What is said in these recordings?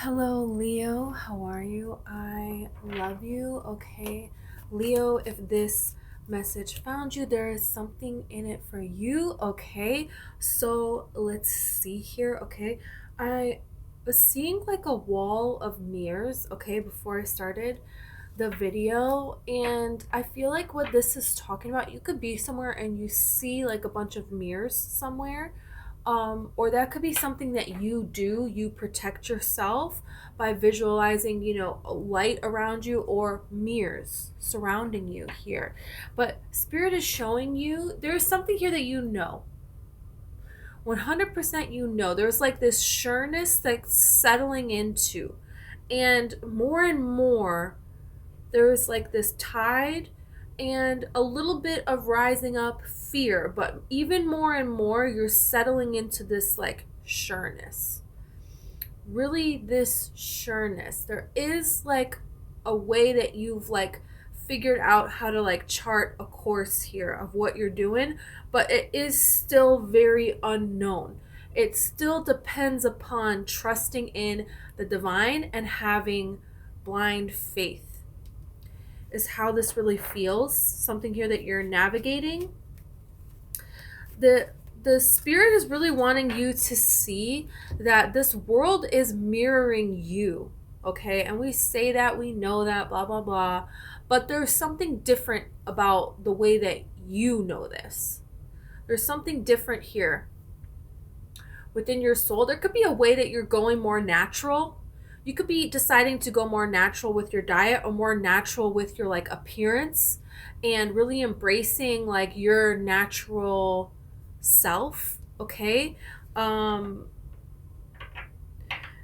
Hello, Leo. How are you? I love you. Okay, Leo, if this message found you, there is something in it for you. Okay, so let's see here. Okay, I was seeing like a wall of mirrors, okay, before I started the video, and I feel like what this is talking about, you could be somewhere and you see like a bunch of mirrors somewhere, or that could be something that you do. You protect yourself by visualizing, light around you or mirrors surrounding you here. But Spirit is showing you there's something here that 100% there's like this sureness that's settling into, and more there's like this tide and a little bit of rising up fear, but even more and more you're settling into this like sureness. Really, this sureness. There is like a way that you've like figured out how to like chart a course here of what you're doing, but it is still very unknown. It still depends upon trusting in the divine and having blind faith, is how this really feels. Something here that you're navigating. The spirit is really wanting you to see that this world is mirroring you, okay? And we say that, we know that, blah blah blah, but there's something different about the way that you know this. There's something different here within your soul. There could be a way that you're going more natural. You could be deciding to go more natural with your diet or more natural with your like appearance, and really embracing like your natural self, okay?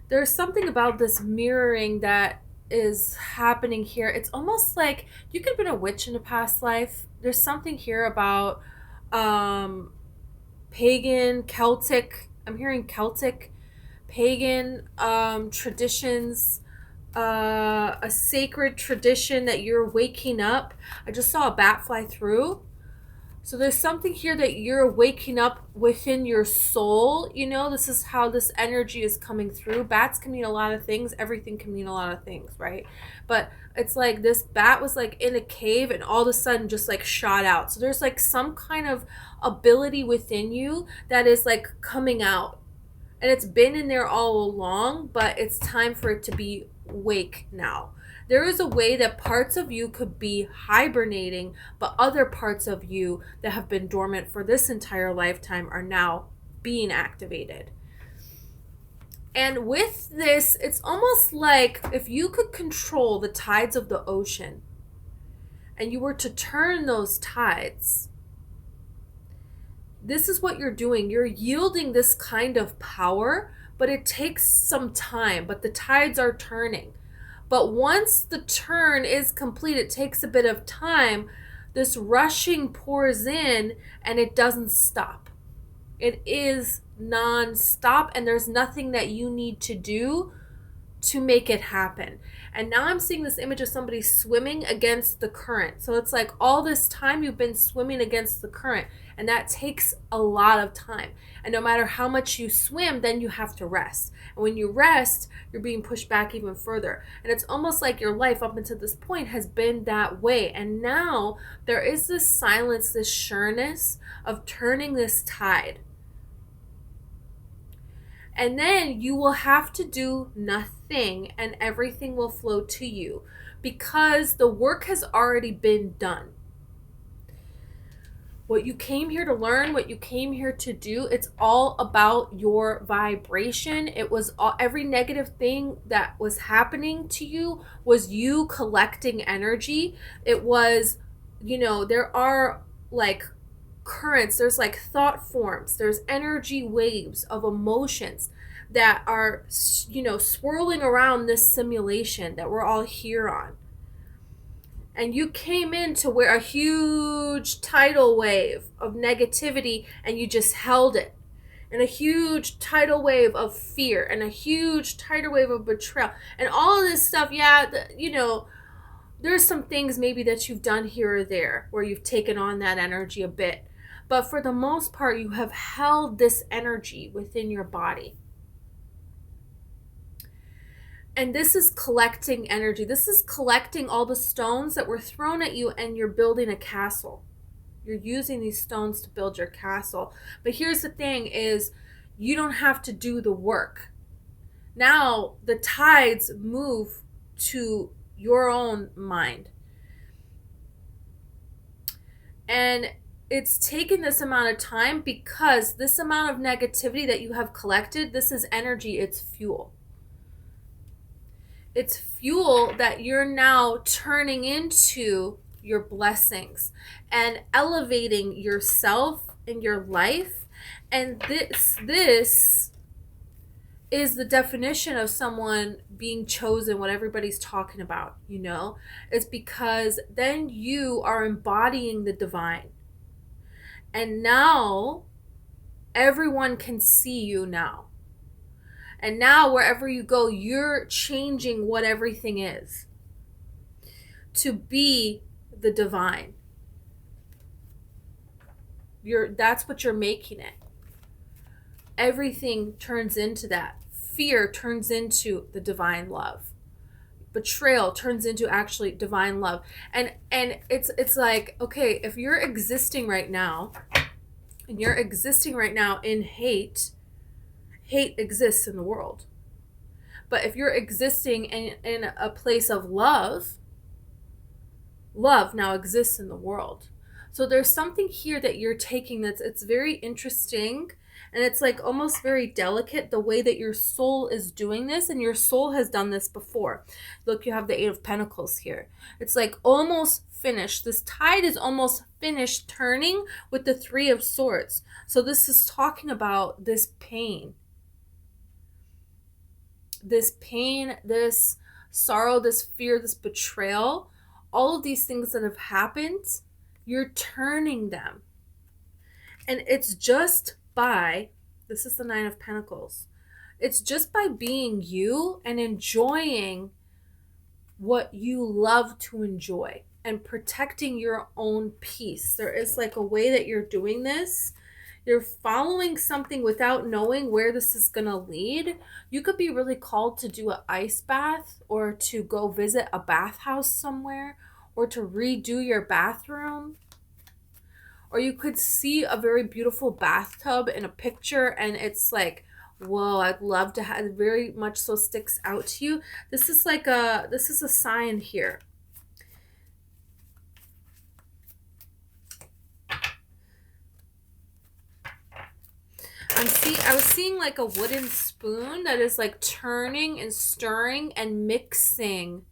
There's something about this mirroring that is happening here. It's almost like you could have been a witch in a past life. There's something here about pagan, Celtic. I'm hearing Celtic, pagan traditions, a sacred tradition that you're waking up. I just saw a bat fly through. So there's something here that you're waking up within your soul. This is how this energy is coming through. Bats can mean a lot of things. Everything can mean a lot of things, right? But it's like this bat was like in a cave and all of a sudden just like shot out. So there's like some kind of ability within you that is like coming out. And it's been in there all along, but it's time for it to be wake now. There is a way that parts of you could be hibernating, but other parts of you that have been dormant for this entire lifetime are now being activated. And with this, it's almost like if you could control the tides of the ocean and you were to turn those tides, this is what you're doing. You're yielding this kind of power, but it takes some time, but the tides are turning. But once the turn is complete, it takes a bit of time. This rushing pours in and it doesn't stop. It is non-stop, and there's nothing that you need to do to make it happen. And now I'm seeing this image of somebody swimming against the current. So it's like all this time you've been swimming against the current, and that takes a lot of time. And no matter how much you swim, then you have to rest. And when you rest, you're being pushed back even further. And it's almost like your life up until this point has been that way. And now there is this silence, this sureness of turning this tide. And then you will have to do nothing and everything will flow to you because the work has already been done. What you came here to learn, what you came here to do, it's all about your vibration. It was every negative thing that was happening to you was you collecting energy. It was, there are like currents, there's like thought forms, there's energy waves of emotions that are swirling around this simulation that we're all here on. And you came in to where a huge tidal wave of negativity and you just held it, and a huge tidal wave of fear and a huge tidal wave of betrayal and all of this stuff. There's some things maybe that you've done here or there where you've taken on that energy a bit. But for the most part, you have held this energy within your body. And this is collecting energy. This is collecting all the stones that were thrown at you, and you're building a castle. You're using these stones to build your castle. But here's the thing is, you don't have to do the work. Now the tides move to your own mind. And it's taken this amount of time because this amount of negativity that you have collected, this is energy, it's fuel. It's fuel that you're now turning into your blessings and elevating yourself in your life. And this is the definition of someone being chosen, what everybody's talking about, you know? It's because then you are embodying the divine. And now everyone can see you now. And now wherever you go, you're changing what everything is to be the divine. That's what you're making it. Everything turns into that. Fear turns into the divine love. Betrayal turns into actually divine love. And it's like, okay, if you're existing right now, and you're existing right now in hate exists in the world. But if you're existing in a place of love now exists in the world. So there's something here that you're taking it's very interesting, and it's like almost very delicate the way that your soul is doing this, and your soul has done this before. Look, you have the 8 of Pentacles here. It's like almost finished. This tide is almost finished turning with the 3 of Swords. So this is talking about this pain, this sorrow, this fear, this betrayal, all of these things that have happened, you're turning them. And it's just by, this is the 9 of Pentacles, it's just by being you and enjoying what you love to enjoy and protecting your own peace. There is like a way that you're doing this. You're following something without knowing where this is going to lead. You could be really called to do an ice bath, or to go visit a bathhouse somewhere, or to redo your bathroom. Or you could see a very beautiful bathtub in a picture, and it's like, whoa, I'd love to have, it very much so sticks out to you. This is a sign here. I was seeing like a wooden spoon that is like turning and stirring and mixing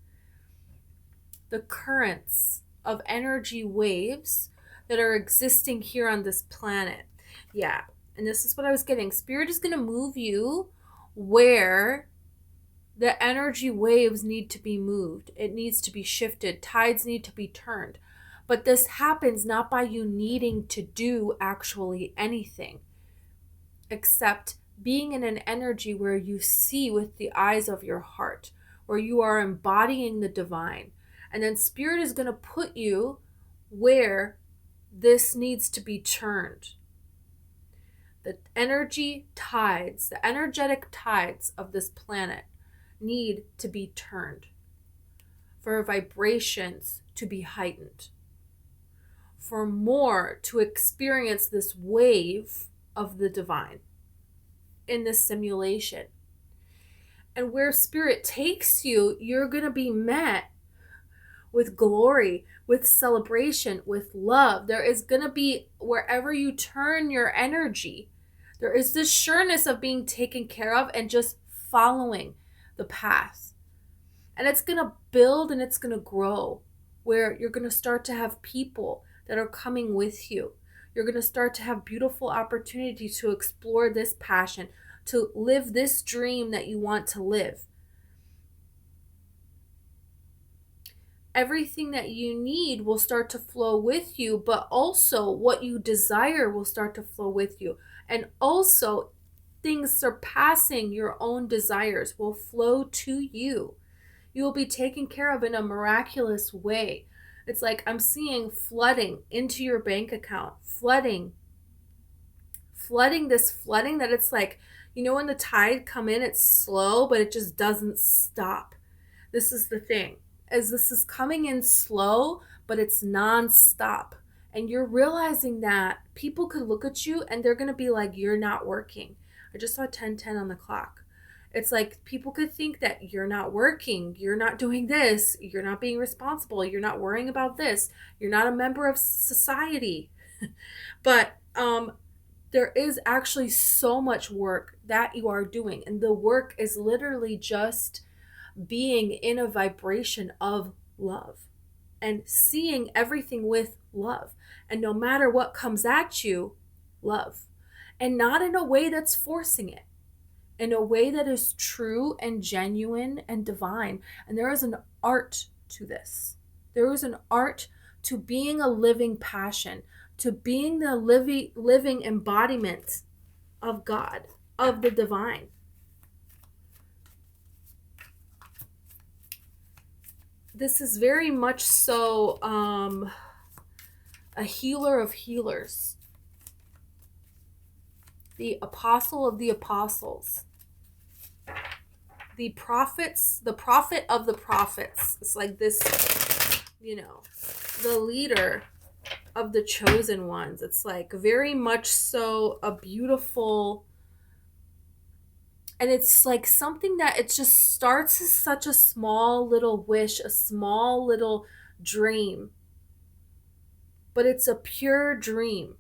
the currents of energy waves that are existing here on this planet. Yeah, and this is what I was getting. Spirit is going to move you where the energy waves need to be moved. It needs to be shifted. Tides need to be turned. But this happens not by you needing to do actually anything, except being in an energy where you see with the eyes of your heart, where you are embodying the divine. And then Spirit is going to put you where this needs to be turned. The energy tides, the energetic tides of this planet need to be turned for vibrations to be heightened, for more to experience this wave of the divine in this simulation. And where Spirit takes you, you're going to be met with glory, with celebration, with love. There is going to be, wherever you turn your energy, there is this sureness of being taken care of and just following the path. And it's going to build and it's going to grow, where you're going to start to have people that are coming with you. You're going to start to have beautiful opportunities to explore this passion, to live this dream that you want to live. Everything that you need will start to flow with you, but also what you desire will start to flow with you. And also things surpassing your own desires will flow to you. You will be taken care of in a miraculous way. It's like I'm seeing flooding into your bank account, flooding that it's like You know, when the tide come in, it's slow, but it just doesn't stop. This is the thing, as this is coming in slow, but it's nonstop. And you're realizing that people could look at you and they're going to be like, you're not working. I just saw 10:10 on the clock. It's like people could think that you're not working, you're not doing this, you're not being responsible, you're not worrying about this, you're not a member of society. But there is actually so much work that you are doing. And the work is literally just being in a vibration of love and seeing everything with love. And no matter what comes at you, love. And not in a way that's forcing it, in a way that is true and genuine and divine. And there is an art to this. There is an art to being a living passion, to being the living embodiment of God, of the divine. This is very much so a healer of healers, the apostle of the apostles, the prophets, the prophet of the prophets. It's like this, you know, the leader of the chosen ones. It's like very much so a beautiful, and it's like something that it just starts as such a small little wish, a small little dream, but it's a pure dream.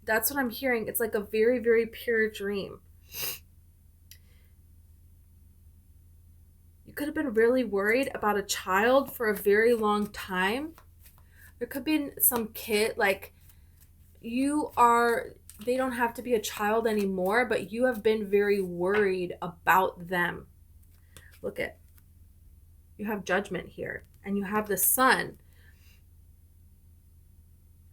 That's what I'm hearing. It's like a very, very pure dream. You could have been really worried about a child for a very long time. There could be some kid, like they don't have to be a child anymore, but you have been very worried about them. Look at, you have judgment here, and you have the sun.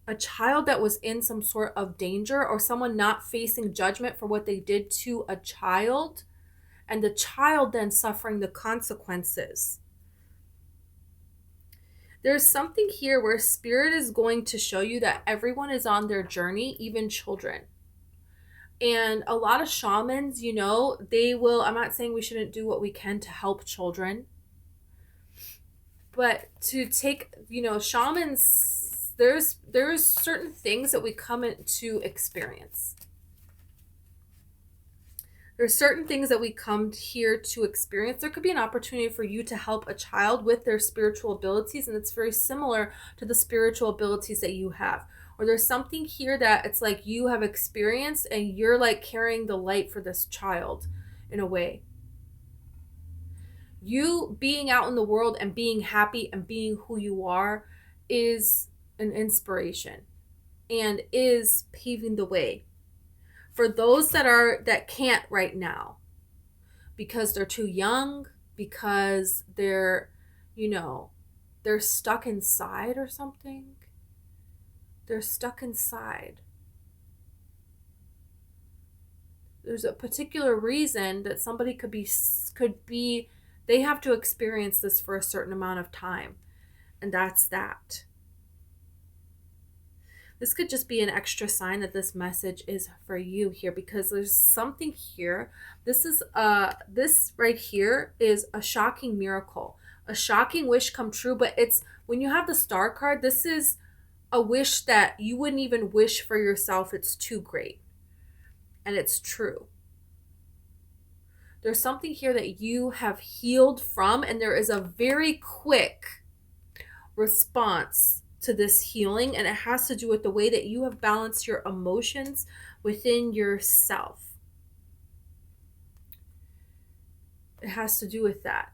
A child that was in some sort of danger, or someone not facing judgment for what they did to a child, and the child then suffering the consequences. There's something here where spirit is going to show you that everyone is on their journey, even children. And a lot of shamans, you know, they will, I'm not saying we shouldn't do what we can to help children, but to take, you know, shamans, there's certain things that we come in to experience. There's certain things that we come here to experience. There could be an opportunity for you to help a child with their spiritual abilities, and it's very similar to the spiritual abilities that you have. Or there's something here that it's like you have experienced and you're like carrying the light for this child in a way. You being out in the world and being happy and being who you are is an inspiration and is paving the way for those that can't right now, because they're too young, because they're, you know, they're stuck inside or something. They're stuck inside. There's a particular reason that somebody could be they have to experience this for a certain amount of time, and that's that. This could just be an extra sign that this message is for you here, because there's something here. This right here is a shocking miracle, a shocking wish come true. But it's, when you have the star card, this is a wish that you wouldn't even wish for yourself. It's too great, and it's true. There's something here that you have healed from, and there is a very quick response to this healing, and it has to do with the way that you have balanced your emotions within yourself. It has to do with that.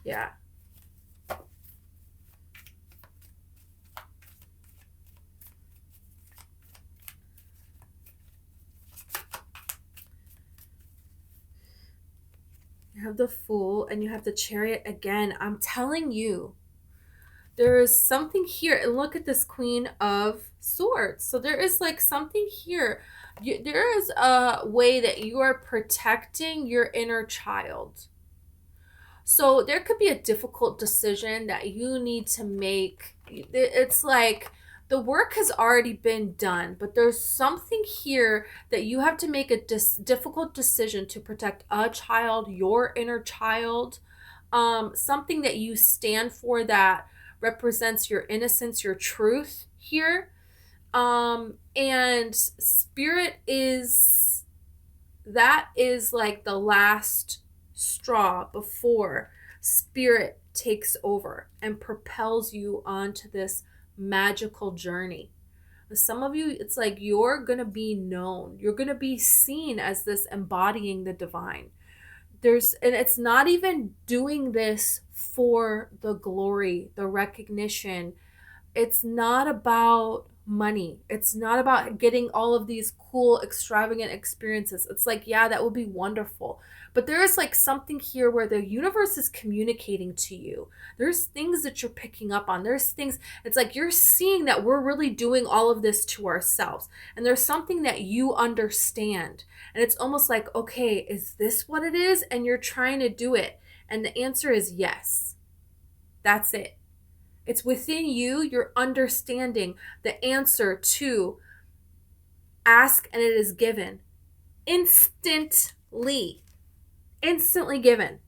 Yeah. You have the Fool and you have the Chariot again. I'm telling you, there is something here. And look at this Queen of Swords. So there is like something here. There is a way that you are protecting your inner child. So there could be a difficult decision that you need to make. It's like The work has already been done, but there's something here that you have to make a difficult decision to protect a child, your inner child, something that you stand for that represents your innocence, your truth here. And spirit that is like the last straw before spirit takes over and propels you onto this magical journey. Some of you, it's like you're going to be known. You're going to be seen as this embodying the divine. And it's not even doing this for the glory, the recognition. It's not about money. It's not about getting all of these cool, extravagant experiences. It's like, yeah, that would be wonderful. But there is like something here where the universe is communicating to you. There's things that you're picking up on. There's things, it's like you're seeing that we're really doing all of this to ourselves. And there's something that you understand. And it's almost like, okay, is this what it is? And you're trying to do it. And the answer is yes. That's it. It's within you, you're understanding the answer to ask and it is given. Instantly given.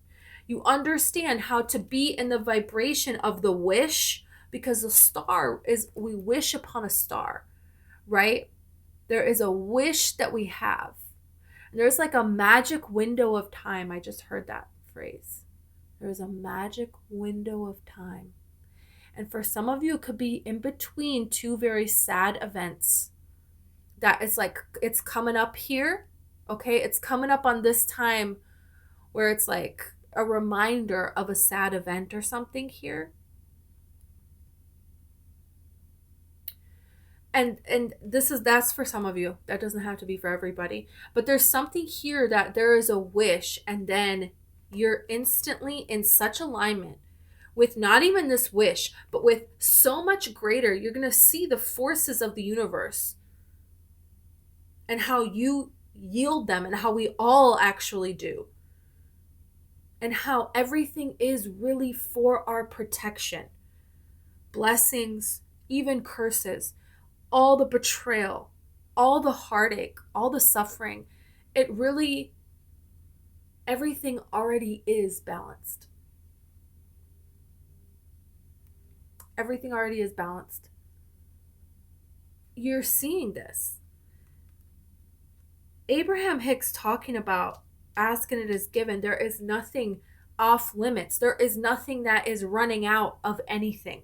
You understand how to be in the vibration of the wish, because the star is, we wish upon a star, right? There is a wish that we have. And there's like a magic window of time. I just heard that phrase. There's a magic window of time. And for some of you, it could be in between two very sad events. That is like, it's coming up here, okay? It's coming up on this time where it's like a reminder of a sad event or something here. And that's for some of you. That doesn't have to be for everybody. But there's something here that there is a wish, and then you're instantly in such alignment with not even this wish, but with so much greater. You're going to see the forces of the universe and how you yield them, and how we all actually do, and how everything is really for our protection. Blessings, even curses, all the betrayal, all the heartache, all the suffering, it really, everything already is balanced. Everything already is balanced. You're seeing this. Abraham Hicks talking about ask and it is given. There is nothing off limits. There is nothing that is running out of anything.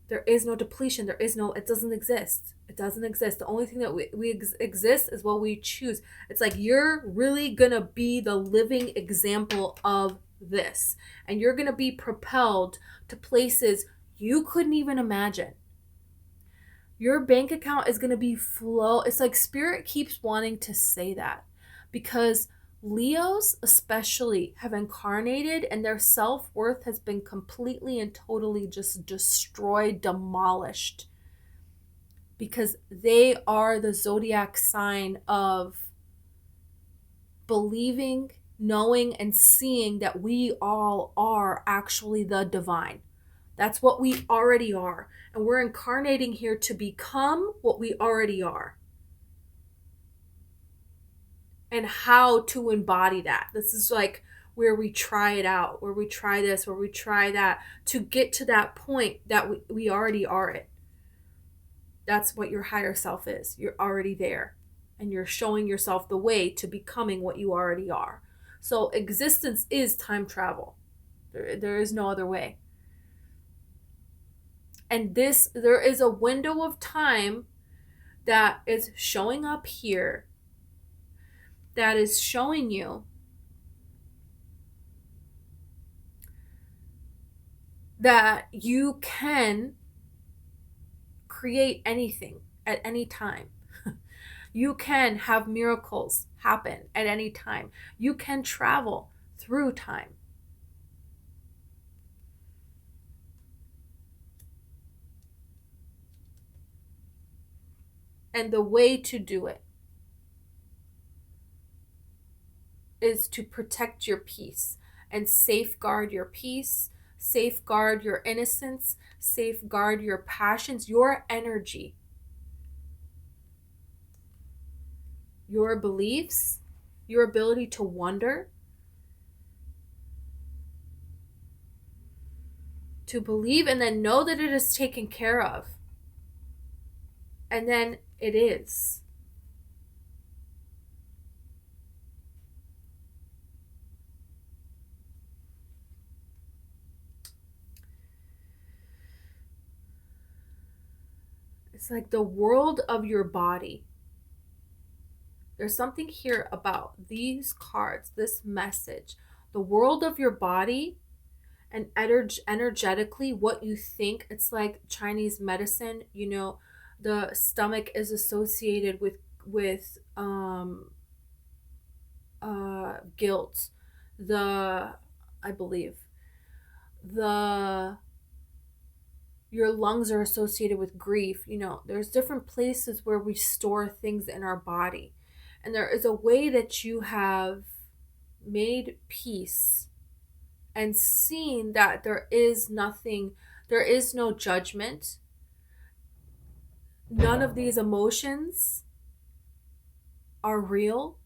There is no depletion. It doesn't exist. It doesn't exist. The only thing that we exist is what we choose. It's like you're really going to be the living example of this. And you're going to be propelled to places you couldn't even imagine. Your bank account is going to be flow. It's like spirit keeps wanting to say that, because Leos especially have incarnated and their self-worth has been completely and totally just destroyed, demolished, because they are the zodiac sign of believing, knowing, and seeing that we all are actually the divine. That's what we already are. And we're incarnating here to become what we already are. And how to embody that. This is like where we try it out, where we try this, where we try that, to get to that point that we already are it. That's what your higher self is. You're already there. And you're showing yourself the way to becoming what you already are. So existence is time travel. There is no other way. And there is a window of time that is showing up here, that is showing you that you can create anything at any time. You can have miracles happen at any time. You can travel through time. And the way to do it is to protect your peace and safeguard your peace, safeguard your innocence, safeguard your passions, your energy, your beliefs, your ability to wonder, to believe, and then know that it is taken care of. And then it is. It's like the world of your body. There's something here about these cards, this message. The world of your body and energetically what you think. It's like Chinese medicine, you know, the stomach is associated with guilt. I believe the your lungs are associated with grief. You know, there's different places where we store things in our body. And there is a way that you have made peace and seen that there is nothing, there is no judgment. None of these emotions are real.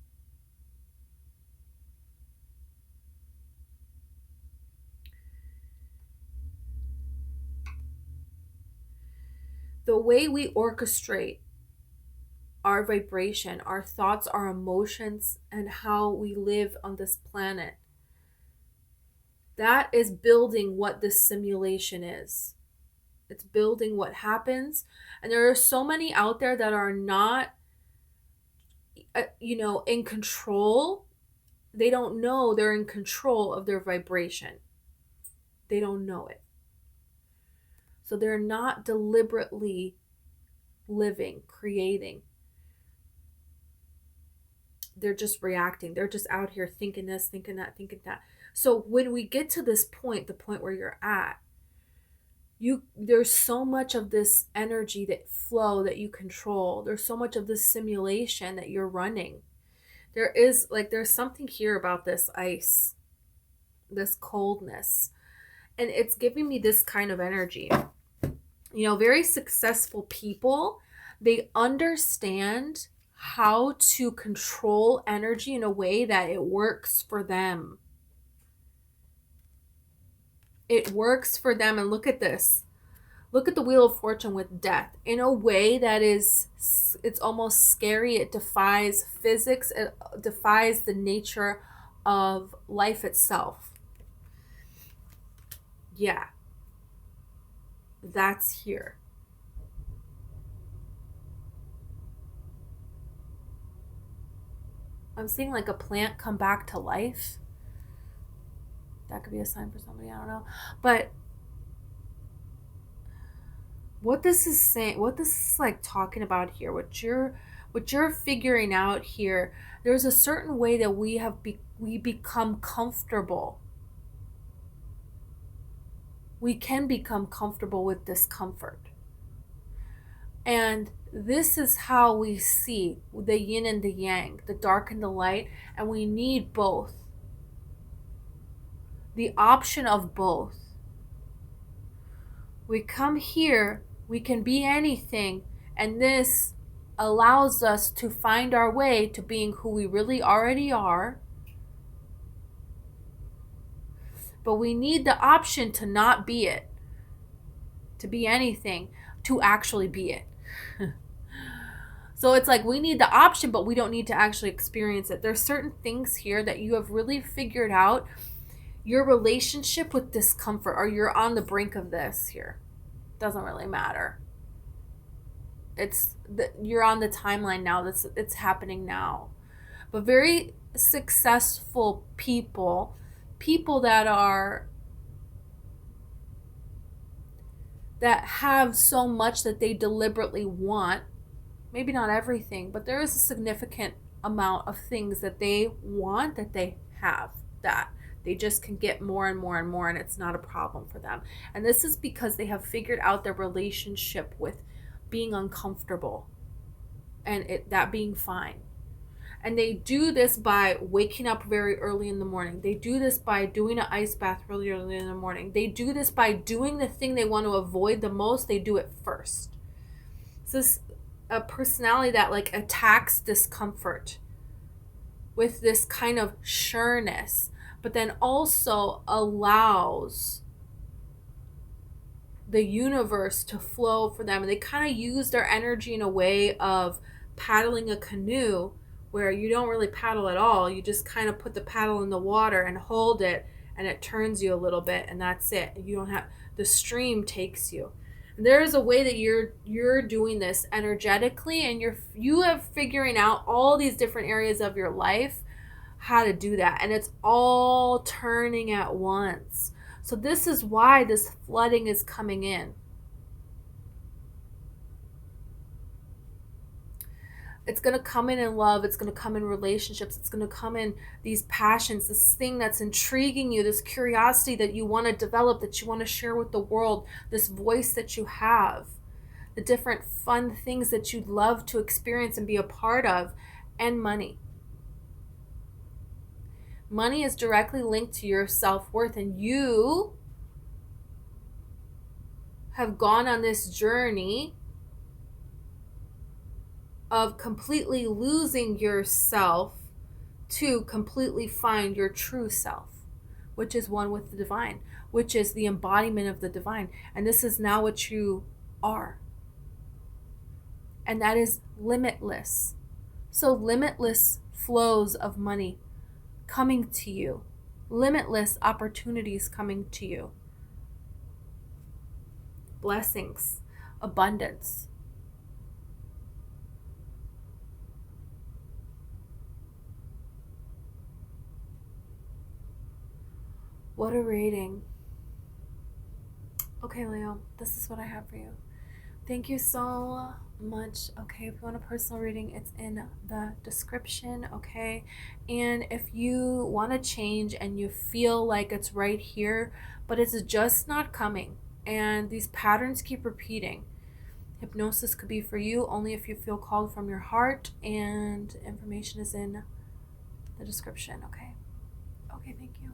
The way we orchestrate our vibration, our thoughts, our emotions, and how we live on this planet, that is building what this simulation is. It's building what happens. And there are so many out there that are not, in control. They don't know they're in control of their vibration. They don't know it. So they're not deliberately living, creating. They're just reacting. They're just out here thinking this, thinking that, thinking that. So when we get to this point, the point where you're at, there's so much of this energy that flow that you control. There's so much of this simulation that you're running. There's something here about this ice, this coldness, and it's giving me this kind of energy. You know, very successful people, they understand how to control energy in a way that it works for them. It works for them. And look at this. Look at the Wheel of Fortune with death in a way that it's almost scary. It defies physics. It defies the nature of life itself. Yeah. That's here. I'm seeing like a plant come back to life. That could be a sign for somebody, I don't know. But what this is saying, what this is like talking about here, what you're figuring out here, there's a certain way that we become comfortable. We can become comfortable with discomfort. And this is how we see the yin and the yang, the dark and the light, and we need both. The option of both. We come here, we can be anything, and this allows us to find our way to being who we really already are. But we need the option to not be it, to be anything, to actually be it. So it's like we need the option, but we don't need to actually experience it. There's certain things here that you have really figured out your relationship with discomfort, or you're on the brink of this here. Doesn't really matter. You're on the timeline now. It's happening now. But very successful people that have so much that they deliberately want, maybe not everything, but there is a significant amount of things that they want, that they have, that they just can get more and more and more, and it's not a problem for them. And this is because they have figured out their relationship with being uncomfortable and that being fine. And they do this by waking up very early in the morning. They do this by doing an ice bath really early in the morning. They do this by doing the thing they want to avoid the most. They do it first. So this a personality that like attacks discomfort with this kind of sureness, but then also allows the universe to flow for them. And they kind of use their energy in a way of paddling a canoe, where you don't really paddle at all. You just kind of put the paddle in the water and hold it, and it turns you a little bit, and that's it. You don't have, the stream takes you. And there is a way that you're doing this energetically, and you have figuring out all these different areas of your life how to do that, and it's all turning at once. So this is why this flooding is coming in. It's going to come in love. It's going to come in relationships. It's going to come in these passions, this thing that's intriguing you, this curiosity that you want to develop, that you want to share with the world, this voice that you have, the different fun things that you'd love to experience and be a part of, and money. Money is directly linked to your self-worth, and you have gone on this journey of completely losing yourself to completely find your true self, which is one with the divine, which is the embodiment of the divine. And this is now what you are. And that is limitless. So limitless flows of money coming to you, limitless opportunities coming to you, blessings, abundance. What a reading. Okay, Leo, this is what I have for you. Thank you so much. Okay, if you want a personal reading, it's in the description, okay? And if you want to change and you feel like it's right here, but it's just not coming, and these patterns keep repeating, hypnosis could be for you only if you feel called from your heart, and information is in the description, okay? Okay, thank you.